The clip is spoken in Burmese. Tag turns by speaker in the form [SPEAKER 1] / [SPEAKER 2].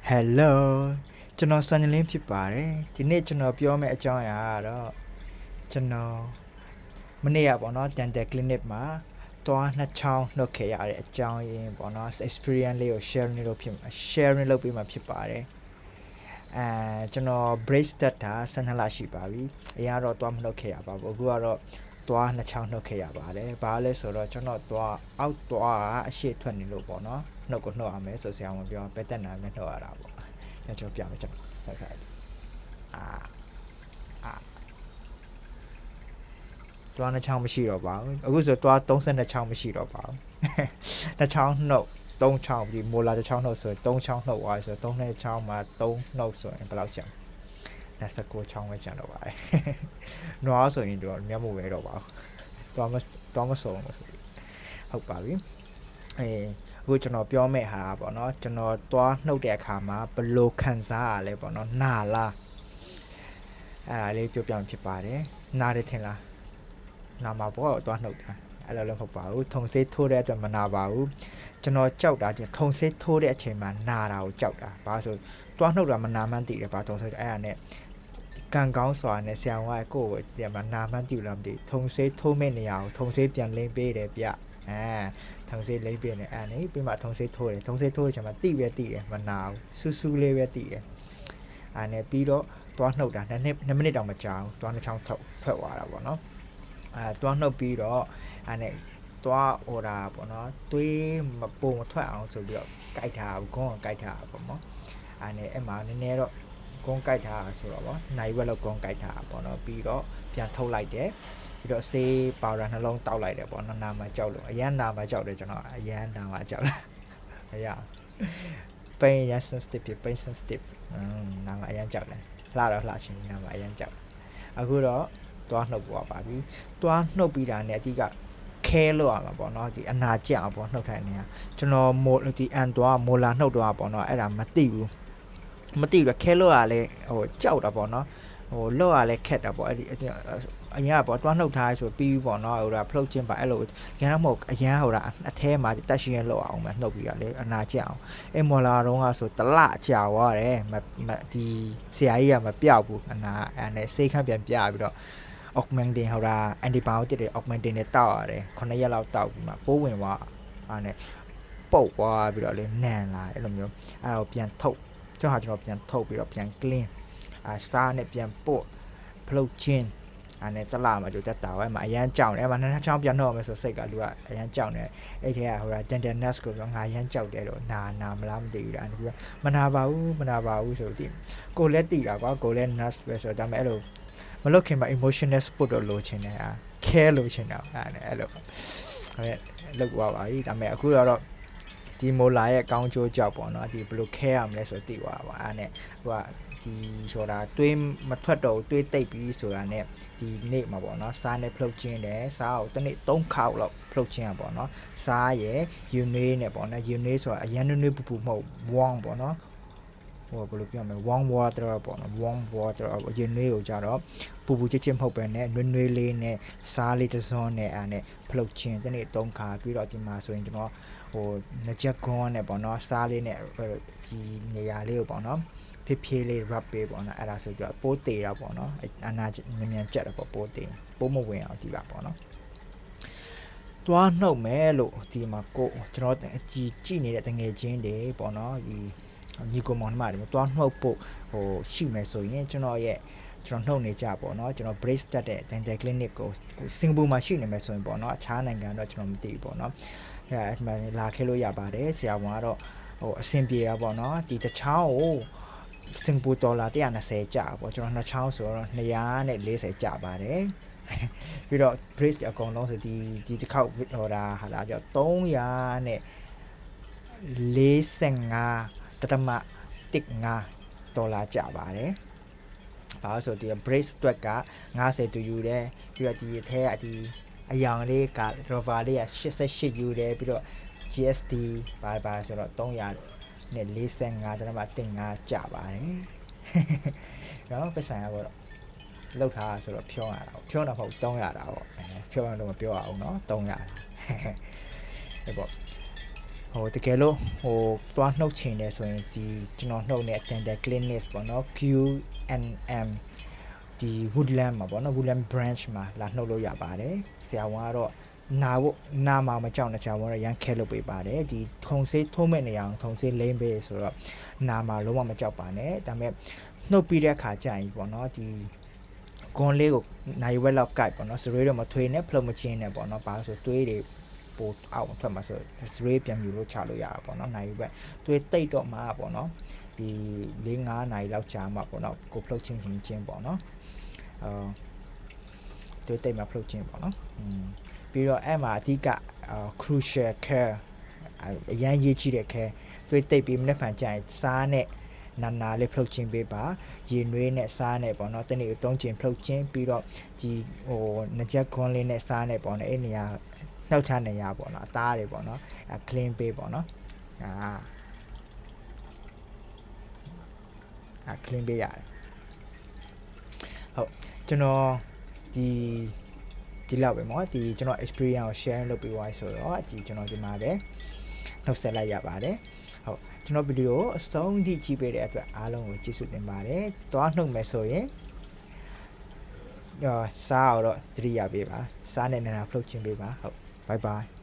[SPEAKER 1] Hello ကျွန်တော်စံလင်းဖြစ်ပါတယ်ဒီနေ့ကျွန်တော်ပြောမယ့်အကြောင်းအရာကတော့ကျွန်တော်မနေ့ကပေါ့နော် dental clinic မှာသွားနှစ်ချောင်းနှုတ်ခဲ့ရတဲ့အကြောင်းရင်းပေါ့နော် experience လေးကို sharing လုပ်ပေးမှာဖြစ်ပါတယ်ကျွန်တော် brace တက်တာ12လရှိပါပြီအရင်ကတော့သွားမနှုတ်ခဲ့ရပါဘူးအခုကတော့သွားနှစ်ချောင်းနှုတ်ခဲ့ရပါတယ်ဘာလဲဆိုတော့ကျွန်တော်သွားအောက်သွားအရှိထွက်နေလို့ပေါ့နော်နှုတ်ကိုနှုတ်ရမယ်ဆိုဆရာဝန်ပြောပဲတက်နာနဲ့နှုတ်ရတာပေါ့ကျွန်တော်ပြမယ်ကျွန်တော်ဟုတ်ကဲ့တွားနှစ်ချောင်းမရှိတော့ပါဘူးအခုဆိုတွား32ချောင်းမရှိတော့ပါဘူးနှစ်ချောင်းနှုတ်3ချောင်းဒီမိုလာတစ်ချောင်းနှုတ်ဆို3ချောင်းနှုတ်သွားဆို3နှစ်ချောင်းမှာ3နှုတ်ဆိုရင်ဘယ်လောက်ကျန်29ချောင်းပဲကျန်တော့ပါတယ်နွားဆိုရင်တော့မျက်မှောက်ပဲတော့ပါဘူးတွားမစုံလို့ဆိုဟုတ်ပါပြီအခုကျွန်တော်ပြောမယ့်ဟာပေါ့နော်ကျွန်တော်သွားနှုတ်တဲ့အခါမှာဘယ်လိုခံစားရလဲပေါ့နော်နာလားအဲ့ဒါလေးပြောပြမှာဖြစ်ပါတယ်နားတယ်ထင်လားနာမှာပေါ့သွားနှုတ်တာအဲ့လိုလည်းမဟုတ်ပါဘူးထုံဆေးထိုးတဲ့အတွက်မနာပါဘူးကျွန်တော်ကြောက်တာထုံဆေးထိုးတဲ့အချိန်မှာနာတာကိုကြောက်တာဘာလို့ဆိုသွားနှုတ်တာမနာမှန်းသိတယ်ဘာထုံဆေးအဲ့ဒါနဲ့ကန်ကောင်းစွာနဲ့ဆရာဝန်ကကိုယ့်ကိုပြန်မှာနာမှန်းသိလို့မသိထုံဆေးထိုးမဲ့နေရအောင်ထုံဆေးပြန်လင်းပေးတယ်ဗျထုံဆေးလိမ့်ပြနေအဲ့နေပြီးမှထုံဆေးထိုးတယ်ထုံဆေးထိုးတဲ့ချိန်မှာတိပဲတိတယ်မနာဘူးစူးလေးပဲတိတယ်အဲ့နဲ့ပြီးတော့သွားနှုတ်တာ2မိနစ်တောင်မကြာဘူးသွားနှစ်ချောင်းထုတ်ထွက်သွားတာပေါ့နော်သွားနှုတ်ပြီးတော့အဲ့နဲ့သွားဟိုတာပေါ့နော်သွေးမပုံမထွက်အောင်ဆိုပြီးတော့ကြိုက်ထားဂုံးကိုကြိုက်ထားပေါ့နော်အဲ့နဲ့အဲ့မှာနည်းနည်းတော့ဂုံးကြိုက်ထားဆိုတော့ပေါ့နိုင်ဝက်လောက်ဂုံးကြိုက်ထားပေါ့နော်ပြီးတော့ပြန်ထုတ်လိုက်တယ်ပြီးတော့ဆေးပေါဒါနှလုံးတောက်လိုက်တယ်ပေါ့နော်နာမှာကြောက်လို့အရန်နာမှာကြောက်တယ်ကျွန်တော်အရန်နာမှာကြောက်လားမရပိန်ရ sensitive ပိန် sensitive နာမှာအရန်ကြောက်တယ်လှတော့လှချင်းနာမှာအရန်ကြောက်အခုတော့သွားနှုတ်ပေါ်ပါပြီသွားနှုတ်ပြီးတာနဲ့အကြီးကခဲလို့ရမှာပေါ့နော်ဒီအနာကျအောင်ပေါ့နှုတ်ထိုင်နေတာကျွန်တော်ဒီအန်သွားမိုလာနှုတ်တော့ပေါ့နော်အဲ့ဒါမသိဘူးခဲလို့ရလဲဟိုကြောက်တာပေါ့နော်ဟိုလော့ရလဲခက်တာပေါ့အဲ့ဒီအရင်ကပေါ့တွားနှုတ်ထားဆိုပြီးပေါ့နော်ဟိုဒါဖလုတ်ချင်းပါအဲ့လိုရမ်းမဟုတ်အရင်ဟိုဒါအထဲမှာတက်ရှင်ရလောက်အောင်ပဲနှုတ်ပြီးတာလေအနာကျအောင်အဲ့မော်လာတော့ကဆိုတလကြာသွားတယ်ဒီဆရာကြီးကမပြောက်ဘူးအနာအဲ့နဲ့စိတ်ခန့်ပြန်ပြပြီးတော့ augmentin ဟိုဒါ antibiotic တွေ augmentin တွေတောက်ရတယ်9ရက်လောက်တောက်ပြီးမှပိုးဝင်သွားအဲ့နဲ့ပုတ်သွားပြီးတော့လေနန်လာအဲ့လိုမျိုးအဲ့တော့ပြန်ထုတ်ကျွန်တော်ပြန်ထုတ်ပြီးတော့ပြန် clean စားနဲ့ပြန်ပို့ဖလုတ်ချင်းအဲ့နဲ့တလာမှာကြိုတက်တာဝဲမှာအရန်ကြောက်တယ်အဲ့မှာနှစ်ချောင်းပြန်နှုတ်ရမယ်ဆိုစိတ်ကလူကအရန်ကြောက်နေအဲ့ထဲကဟိုဒါ dental nurse ကိုပြောငါအရန်ကြောက်တယ်လို့နာမလားမသိဘူးဒါအဲ့ဒါမနာပါဘူးဆိုတော့ကိုလည်းတည်တာကွာကိုလည်း nurse ပဲဆိုတော့ဒါပေမဲ့အဲ့လိုမလုပ်ခင်မှာ emotional support တော့လိုချင်တယ်care လိုချင်တာအဲ့လိုလောက်သွားပါပြီဒါပေမဲ့အခုတော့ဒီမိုလာရဲ့ကောင်းကျိုးကြောက်ပေါ့နော်ဒီဘယ်လို care ရမလဲဆိုတော့တည်သွားပါအဲ့နဲ့ဟိုကဒီဆိုတာတွေးမထွက်တော့တွေးတိတ်ပြီးဆိုတာနဲ့ဒီနေ့မှာပေါ့နော်စားနဲ့ဖလုတ်ချင်းတယ်စားကိုတစ်နေ့3ခေါက်လောက်ဖလုတ်ချင်းอ่ะပေါ့နော်စားရယ်ယူနေနဲ့ပေါ့နော်ယူနေဆိုတာအရန်နွေးပူမဟုတ် warm ပေါ့နော်ဟိုဘယ်လိုပြောမလဲ warm water ပေါ့နော် warm water ယူနေကိုကြတော့ပူချစ်မဟုတ်ပဲနဲ့နွေးလေးနဲ့စားလေးတစ်စွန်းနဲ့အဲ့နဲ့ဖလုတ်ချင်းတစ်နေ့3ခါပြီးတော့ဒီမှာဆိုရင်ကျွန်တော်ဟိုနှစ်ချက်ကွန်းနဲ့ပေါ့နော်စားလေးနဲ့ဒီနေရာလေးကိုပေါ့နော်ဖြည်းလေး rub ပေးပေါ့နော်အဲ့ဒါဆိုကြပိုးတေတာပေါ့နော်အနာမြန်ကြက်တော့ပိုးတေပိုးမဝင်အောင်ကြည့်ပါပေါ့နော်သွားနှုတ်မယ်လို့ဒီမှာကိုကျွန်တော်ကြည့်နေတဲ့တငယ်ချင်းတွေပေါ့နော်ဒီညီကိုမောင်နှမတွေသွားနှုတ်ဖို့ဟိုရှိမယ်ဆိုရင်ကျွန်တော်နှုတ်နေကြပေါ့နော်ကျွန်တော် brace တက်တဲ့ dental clinic ကိုစင်ကာပူမှာရှိနေမယ်ဆိုရင်ပေါ့နော်အခြားနိုင်ငံတော့ကျွန်တော်မသိဘူးပေါ့နော်အဲ့ဒါလာခဲ့လို့ရပါတယ်ဆရာဝန်ကတော့ဟိုအဆင်ပြေတာပေါ့နော်ဒီတစ်ချောင်းကိုစင်ကာပူဒေါ်လာ120ကျပေါ့ကျွန်တော်နှစ်ချောင်းဆိုတော့240ကျပါတယ်ပြီးတော့ brace အကုန်လုံးဆိုဒီတစ်ခေါက်ဟိုဒါဟာလာကြော345.5ဒေါ်လာကျပါတယ်ဘာလို့ဆိုဒီ brace အတွက်က50တူယူတယ်ပြီးတော့ဒီအထက်ကဒီအယောင်လေးက rover လေးက88ယူတယ်ပြီးတော့ GST ဘာဆိုတော့300နဲ့45.5ကျပါတယ်နော်ပတ်ဆိုင်ရပေါ့လောက်ထားဆိုတော့ဖြောင်းရတာဖြောင်းတာမဟုတ်300တာပေါ့ဖြောင်းရတော့မပြောရအောင်နော်300အဲ့ပေါ့ ဟိုတကယ်လို့ဟိုတွားနှုတ်ချင်တယ်ဆိုရင်ဒီကျွန်တော်နှုတ်နဲ့ Tender Clinics ပေါ့နော် QNM ဒီ Woodland မှာပေါ့နော် Woodland branch မှာလာနှုတ်လို့ရပါတယ်ဆရာဝန်ကတော့နာမှာမကြောက်တဲ့ဆရာဝန်ကတော့ရန်ခဲလုပ်ပေးပါတယ်ဒီထုံဆေးထုံးမဲ့နေအောင်ထုံဆေးလိမ့်ပေးဆိုတော့နာမှာလုံးဝမကြောက်ပါနဲ့ဒါပေမဲ့နှုတ်ပြီးတဲ့အခါကျရင်ပေါ့နော်ဒီကွန်လေးကိုနိုင်ဝက်လောက်ကတ်ပေါ့နော်စရေးတော့မထွေးနဲ့ဖလုံးမချင်းနဲ့ပေါ့နော်ဘာလို့ဆိုသွေးတွေပိုအောက်ထွက်မှာဆိုစရေးပြန်မြူလို့ချလို့ရတာပေါ့နော်နိုင်ဝက်သွေးတိတ်တော့မှာပေါ့နော်ဒီ4-5နိုင်လောက်ကြာမှာပေါ့နော်ကိုဖလုတ်ချင်းပေါ့နော်သွေးတိတ်မှာဖလုတ်ချင်းပေါ့နော်ပြီးတော့အဲ့မှာအဓိကcrucial care အရန်ရေးကြည့်တဲ့ care သွေးတိတ်ပြီးမနေ့ဖန်ကြရင်စားနဲ့နာလေးဖလုတ်ချင်းပေးပါရေနွေးနဲ့စားနဲ့ပေါ့နော်တနေ့3ချိန်ဖလုတ်ချင်းပြီးတော့ဒီဟိုနှချက်ခွန်းလေးနဲ့စားနဲ့ပေါ့နော်အဲ့နေရာနှောက်ထားနေရပေါ့နော်အသားတွေပေါ့နော်clean ပေးပေါ့နော်clean ပေးရတယ်ဟုတ်ကျွန်တော်ဒီလောက်ပဲเนาะဒီကျွန်တော် experience ကို share လုပ်ပေးသွားဆိုတော့ဒီကျွန်တော်ဒီမှာပဲနှုတ်ဆက်လိုက်ရပါတယ်ဟုတ်ကျွန်တော်ဗီဒီယိုကိုအဆုံးထိကြည့်ပေးတဲ့အတွက်အားလုံးကိုကျေးဇူးတင်ပါတယ်သွားနှုတ်မယ်ဆိုရင်စားတော့တတိယပေးပါစားနဲ့နာဖလုတ်ချင်းပေးပါဟုတ် bye bye